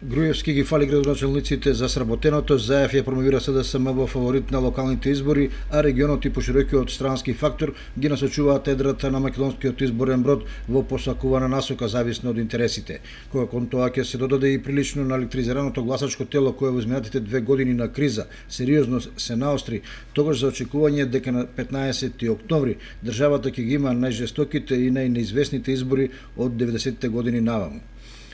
Груевски ги фали градоначалниците за сработеното, Заев ја промовира СДСМ во фаворит на локалните избори, а регионот и поширокиот странски фактор ги насочуваат едрата на македонскиот изборен брод во посакувана насока зависно од интересите. Кога кон тоа ќе се додаде и прилично наелектризираното гласачко тело кое во изминатите 2 години на криза сериозно се наостри, тогаш за очекување дека на 15 октомври државата ќе ги има најжестоките и најнеизвестните избори од 90-те години наваму.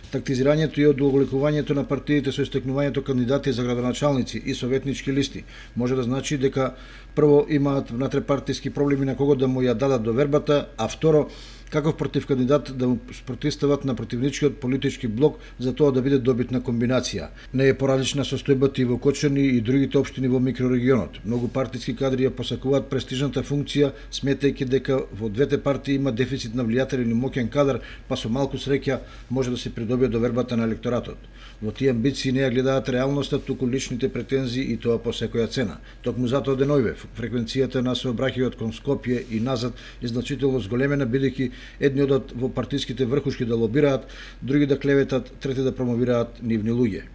Тактизирањето и одолголикувањето на партиите со истекнувањето кандидати за градоначалници и советнички листи може да значи дека прво имаат внатре-партиски проблеми на кого да му ја дадат довербата, а второ, каков против кандидат да му спротивстават на противничкиот политички блок за тоа да биде добитна комбинација. Не е поразлична состојбата и во Кочани и другите општини во микрорегионот. Многу партиски кадри ја посакуваат престижната функција, сметајќи дека во двете партии има дефицит на влијателен и моќен кадар, па со малку среќа може да се придобие довербата на електоратот. Во тие амбиции не ја гледаат реалноста, туку личните претензии и тоа по секоја цена. Токму затоа денојве фреквенцијата на сообраќајот кон Скопје и назад е значително зголемена, бидејќи едни одат во партиските врхушки да лобираат, други да клеветат, трети да промовираат нивни луѓе.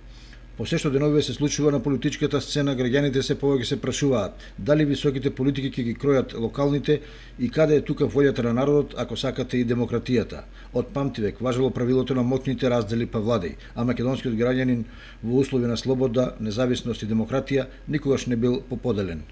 По се што деновиве се случува на политичката сцена, граѓаните се повеќе се прашуваат дали високите политики ќе ги кројат локалните и каде е тука волјата на народот, ако сакате и демократијата. Од памтивек важело правилото на моќните раздели па владеј, а македонскиот граѓанин во услови на слобода, независност и демократија никогаш не бил поподелен.